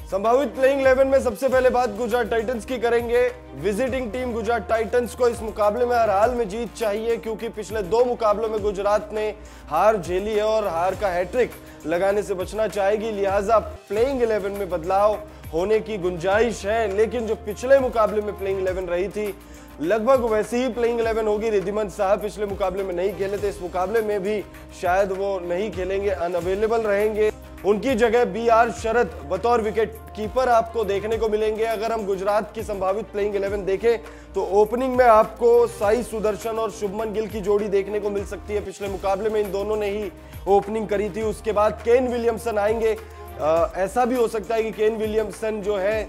संभावित प्लेइंग 11 में सबसे पहले बात गुजरात टाइटंस की करेंगे। विजिटिंग टीम गुजरात टाइटंस को इस मुकाबले में हर हाल में जीत चाहिए, क्योंकि पिछले 2 मुकाबलों में गुजरात ने हार झेली है और हार का हैट्रिक लगाने से बचना चाहेगी। लिहाजा प्लेइंग 11 में बदलाव होने की गुंजाइश है, लेकिन जो पिछले मुकाबले में प्लेइंग 11 रही थी लगभग वैसी ही प्लेइंग 11 होगी। रिद्धिमान साहब पिछले मुकाबले में नहीं खेले थे, इस मुकाबले में भी शायद वो नहीं खेलेंगे, अनअवेलेबल रहेंगे। उनकी जगह BR शरद बतौर विकेट कीपर आपको देखने को मिलेंगे। अगर हम गुजरात की संभावित प्लेइंग 11 देखें तो ओपनिंग में आपको साई सुदर्शन और शुभमन गिल की जोड़ी देखने को मिल सकती है। पिछले मुकाबले में इन दोनों ने ही ओपनिंग करी थी। उसके बाद केन विलियमसन आएंगे। ऐसा भी हो सकता है कि केन विलियमसन जो है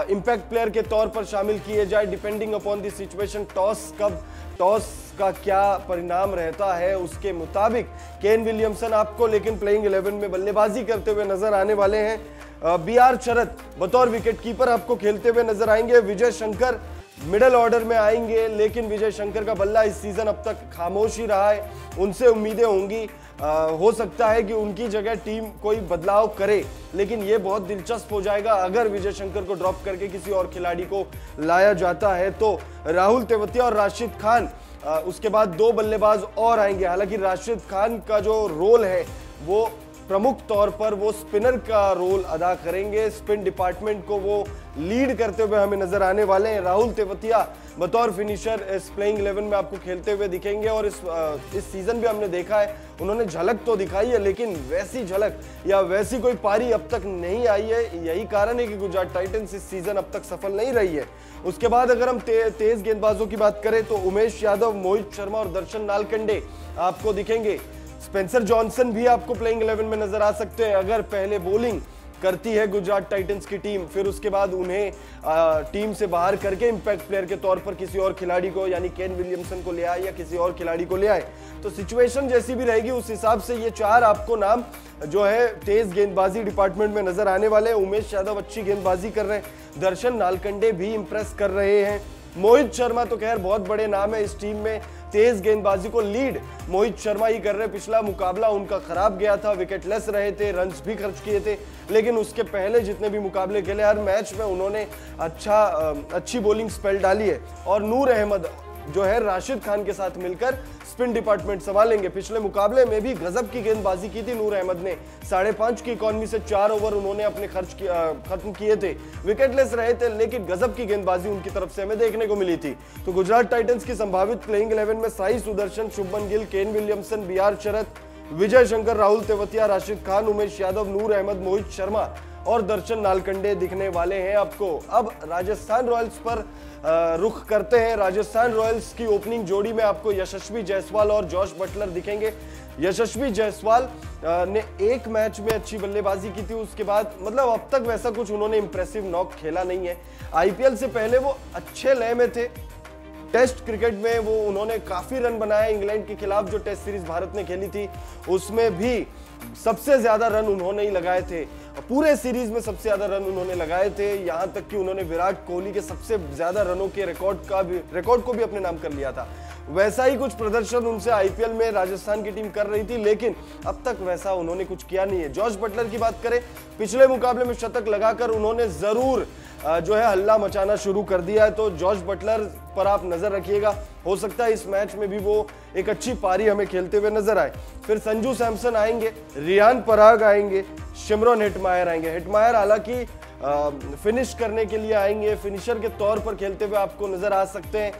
इंपैक्ट प्लेयर के तौर पर शामिल किए जाए, depending upon the situation. Toss का क्या परिणाम रहता है उसके मुताबिक केन विलियमसन आपको लेकिन प्लेइंग 11 में बल्लेबाजी करते हुए नजर आने वाले हैं। BR शरद बतौर विकेट कीपर आपको खेलते हुए नजर आएंगे। विजय शंकर मिडिल ऑर्डर में आएंगे, लेकिन विजय शंकर का बल्ला इस सीजन अब तक खामोश ही रहा है। उनसे उम्मीदें होंगी, हो सकता है कि उनकी जगह टीम कोई बदलाव करे, लेकिन यह बहुत दिलचस्प हो जाएगा अगर विजय शंकर को ड्रॉप करके किसी और खिलाड़ी को लाया जाता है। तो राहुल तेवतिया और राशिद खान, उसके बाद 2 बल्लेबाज और आएंगे। हालांकि राशिद खान का जो रोल है वो प्रमुख तौर पर वो स्पिनर का रोल अदा करेंगे। स्पिन डिपार्टमेंट को वो लीड करते हुए हमें नजर आने वाले हैं। राहुल तेवतिया बतौर फिनिशर इस प्लेइंग 11 में आपको खेलते हुए दिखेंगे और इस सीजन भी हमने देखा है, उन्होंने झलक तो दिखाई है, लेकिन वैसी झलक या वैसी कोई पारी अब तक नहीं आई है। यही कारण है कि गुजरात टाइटंस इस सीजन अब तक सफल नहीं रही है। उसके बाद अगर हम तेज गेंदबाजों की बात करें तो उमेश यादव, मोहित शर्मा और दर्शन नालकंडे आपको दिखेंगे। स्पेंसर जॉनसन भी आपको प्लेइंग 11 में नजर आ सकते हैं। अगर पहले बॉलिंग करती है गुजरात टाइटंस की टीम, फिर उसके बाद उन्हें टीम से बाहर करके इंपैक्ट प्लेयर के तौर पर किसी और खिलाड़ी को यानी केन विलियमसन को ले आए या किसी और खिलाड़ी को ले आए, तो सिचुएशन जैसी भी रहेगी उस हिसाब से ये 4 आपको नाम जो है तेज गेंदबाजी डिपार्टमेंट में नजर आने वाले हैं। उमेश यादव अच्छी गेंदबाजी कर रहे हैं, दर्शन नालकंडे भी इंप्रेस कर रहे हैं। मोहित शर्मा तो खैर बहुत बड़े नाम है इस टीम में। तेज गेंदबाजी को लीड मोहित शर्मा ही कर रहे। पिछला मुकाबला उनका खराब गया था, विकेटलेस रहे थे, रन्स भी खर्च किए थे, लेकिन उसके पहले जितने भी मुकाबले खेले हर मैच में उन्होंने अच्छी बॉलिंग स्पेल डाली है। और नूर अहमद जो है राशिद खान के साथ मिलकर स्पिन डिपार्टमेंट संभालेंगे। पिछले मुकाबले में भी गजब की गेंदबाजी की थी नूर अहमद ने। 5.5 की इकॉनमी से 4 ओवर उन्होंने अपने खत्म किए थे, विकेटलेस रहे थे, लेकिन गजब की गेंदबाजी उनकी तरफ से हमें देखने को मिली थी। तो गुजरात टाइटंस की संभावित प्लेइंग 11 में Sai Sudarshan, Shubman Gill, Kane Williamson, BR शरद, विजय शंकर, राहुल तेवतिया, राशिद खान, उमेश यादव, नूर अहमद, मोहित शर्मा और दर्शन नालकंडे दिखने वाले हैं आपको। अब राजस्थान रॉयल्स पर रुख करते हैं। राजस्थान रॉयल्स की ओपनिंग जोड़ी में आपको यशस्वी जायसवाल और जॉश बटलर दिखेंगे। यशस्वी जायसवाल ने एक मैच में अच्छी बल्लेबाजी की थी, उसके बाद मतलब अब तक वैसा कुछ उन्होंने इंप्रेसिव नॉक खेला नहीं है। IPL से पहले वो अच्छे लय में थे। टेस्ट क्रिकेट में वो उन्होंने काफी रन बनाए। इंग्लैंड के खिलाफ जो टेस्ट सीरीज भारत ने खेली थी उसमें भी सबसे ज्यादा रन उन्होंने ही लगाए थे। पूरे सीरीज में सबसे ज्यादा रन उन्होंने लगाए थे, यहां तक कि उन्होंने विराट कोहली के सबसे ज्यादा रनों के रिकॉर्ड को भी अपने नाम कर लिया था। वैसा ही कुछ प्रदर्शन उनसे IPL में राजस्थान की टीम कर रही थी, लेकिन अब तक वैसा उन्होंने कुछ किया नहीं है। जॉश बटलर की बात करें, पिछले मुकाबले में शतक लगाकर उन्होंने जरूर जो है हल्ला मचाना शुरू कर दिया है। तो जॉश बटलर पर आप नजर रखिएगा, हो सकता है इस मैच में भी वो एक अच्छी पारी हमें खेलते हुए नजर आए। फिर संजू सैमसन आएंगे, रियान पराग आएंगे, शिमरन हेटमायर आएंगे। हेटमायर हालांकि फिनिश करने के लिए आएंगे, फिनिशर के तौर पर खेलते हुए आपको नजर आ सकते हैं।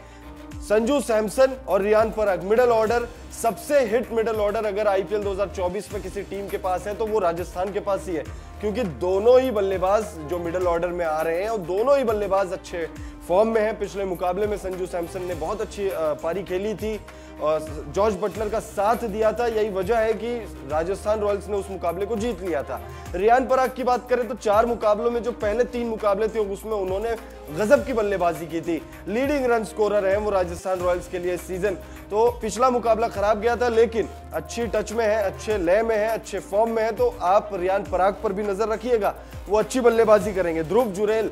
संजू सैमसन और रियान पराग मिडिल ऑर्डर, सबसे हिट मिडिल ऑर्डर अगर IPL 2024 में किसी टीम के पास है तो वो राजस्थान के पास ही है, क्योंकि दोनों ही बल्लेबाज जो मिडिल ऑर्डर में आ रहे हैं और दोनों ही बल्लेबाज अच्छे फॉर्म में हैं। पिछले मुकाबले में संजू सैमसन ने बहुत अच्छी पारी खेली थी और जॉश बटलर का साथ दिया था, यही वजह है कि राजस्थान रॉयल्स ने उस मुकाबले को जीत लिया था। रियान पराग की बात करें तो 4 मुकाबलों में जो पहले 3 मुकाबले थे उसमें उन्होंने गजब की बल्लेबाजी की थी। लीडिंग रन स्कोरर है वो राजस्थान रॉयल्स के लिए इस सीजन। तो पिछला मुकाबला खराब गया था, लेकिन अच्छी टच में है, अच्छे लय में है, अच्छे फॉर्म में है, तो आप रियान पराग पर भी नजर रखिएगा, वो अच्छी बल्लेबाजी करेंगे। ध्रुव जुरैल,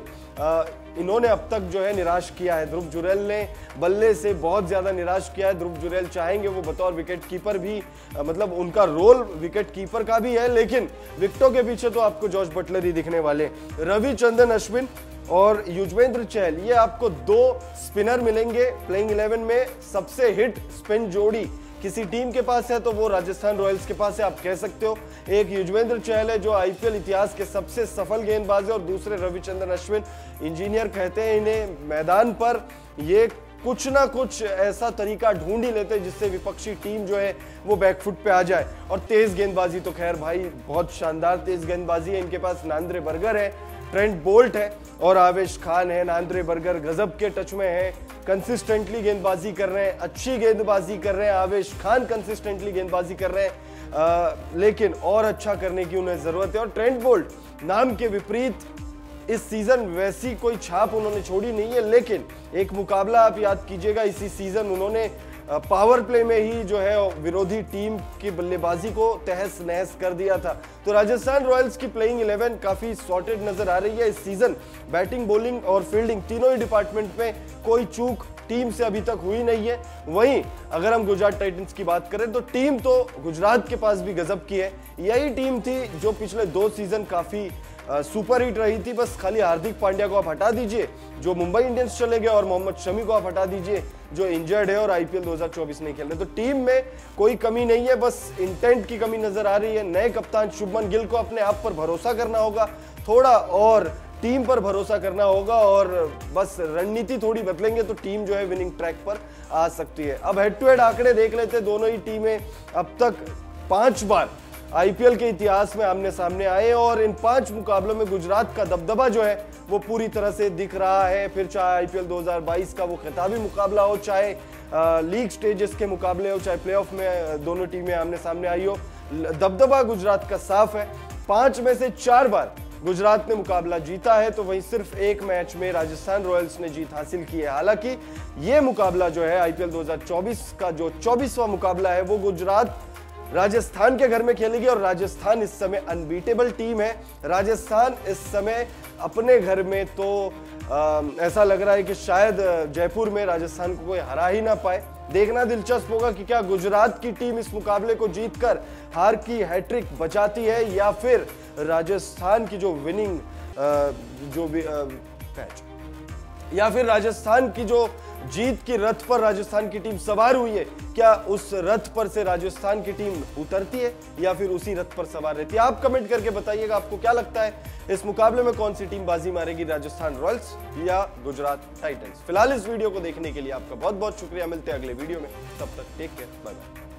इन्होंने अब तक जो है निराश किया है, ध्रुव जुरैल ने बल्ले से बहुत ज्यादा निराश किया है। ध्रुव जुरैल चाहेंगे वो बतौर विकेट कीपर भी, मतलब उनका रोल विकेट कीपर का भी है, लेकिन विकेटों के पीछे तो आपको जॉर्ज बटलर ही दिखने वाले। रविचंद्रन अश्विन और युजवेंद्र चहल, ये आपको दो स्पिनर मिलेंगे प्लेइंग 11 में। सबसे हिट स्पिन जोड़ी किसी टीम के पास है तो वो राजस्थान रॉयल्स के पास है, आप कह सकते हो। एक युजवेंद्र चहल है जो आईपीएल इतिहास के सबसे सफल गेंदबाज है, और दूसरे रविचंद्रन अश्विन, इंजीनियर कहते हैं इन्हें। मैदान पर ये कुछ ना कुछ ऐसा तरीका ढूंढ ही लेते हैं जिससे विपक्षी टीम जो है वो बैकफुट पे आ जाए। और तेज गेंदबाजी तो खैर भाई बहुत शानदार तेज गेंदबाजी है इनके पास। नांद्रे बर्गर है, ट्रेंट बोल्ट है और आवेश खान है। नांद्रे बर्गर गजब के टच में है, कंसिस्टेंटली गेंदबाजी कर रहे हैं, अच्छी गेंदबाजी कर रहे हैं। आवेश खान कंसिस्टेंटली गेंदबाजी कर रहे हैं, लेकिन और अच्छा करने की उन्हें जरूरत है। और ट्रेंट बोल्ट नाम के विपरीत इस सीजन वैसी कोई छाप उन्होंने छोड़ी नहीं है, लेकिन एक मुकाबला आप याद कीजिएगा, इसी सीजन उन्होंने पावर प्ले में ही जो है विरोधी टीम की बल्लेबाजी को तहस नहस कर दिया था। तो राजस्थान रॉयल्स की प्लेइंग 11 काफी सॉर्टेड नजर आ रही है इस सीजन। बैटिंग, बॉलिंग और फील्डिंग तीनों ही डिपार्टमेंट में कोई चूक टीम से अभी तक हुई नहीं है। वहीं अगर हम गुजरात टाइटंस की बात करें तो टीम तो गुजरात के पास भी गजब की है। यही टीम थी जो पिछले 2 सीजन काफी सुपर हिट रही थी। बस खाली हार्दिक पांड्या को आप हटा दीजिए जो मुंबई इंडियंस चले गए, और मोहम्मद शमी को आप हटा दीजिए जो इंजर्ड है और आईपीएल 2024 नहीं खेल रहे। तो टीम में कोई कमी नहीं है, बस इंटेंट की कमी नजर आ रही है। नए कप्तान शुभमन गिल को अपने आप पर भरोसा करना होगा थोड़ा, और टीम पर भरोसा करना होगा, और बस रणनीति थोड़ी बदलेंगे तो टीम जो है विनिंग ट्रैक पर आ सकती है। अब हेड टू हेड आंकड़े देख लेते हैं। दोनों ही टीमें अब तक 5 बार आईपीएल के इतिहास में आमने सामने आए, और इन 5 मुकाबलों में गुजरात का दबदबा जो है वो पूरी तरह से दिख रहा है। फिर चाहे आईपीएल 2022 का वो खिताबी मुकाबला हो, चाहे लीग स्टेजेस के मुकाबले हो, चाहे प्लेऑफ में दोनों टीमें आमने सामने आई हो, दबदबा गुजरात का साफ है। 5 में से 4 बार गुजरात ने मुकाबला जीता है, तो वहीं सिर्फ एक मैच में राजस्थान रॉयल्स ने जीत हासिल की है। हालांकि ये मुकाबला जो है आईपीएल 2024 का जो 24वां मुकाबला है वो गुजरात राजस्थान के घर में खेलेगी, और राजस्थान इस समय अनबीटेबल टीम है। राजस्थान इस समय अपने घर में तो ऐसा लग रहा है कि शायद जयपुर में राजस्थान को कोई हरा ही ना पाए। देखना दिलचस्प होगा कि क्या गुजरात की टीम इस मुकाबले को जीतकर हार की हैट्रिक बचाती है, या फिर राजस्थान की जो विनिंग या फिर राजस्थान की जो जीत की रथ पर राजस्थान की टीम सवार हुई है, क्या उस रथ पर से राजस्थान की टीम उतरती है या फिर उसी रथ पर सवार रहती है। आप कमेंट करके बताइएगा आपको क्या लगता है इस मुकाबले में कौन सी टीम बाजी मारेगी, राजस्थान रॉयल्स या गुजरात टाइटंस। फिलहाल इस वीडियो को देखने के लिए आपका बहुत बहुत शुक्रिया। मिलते हैं अगले वीडियो में, तब तक टेक केयर, बाय बाय।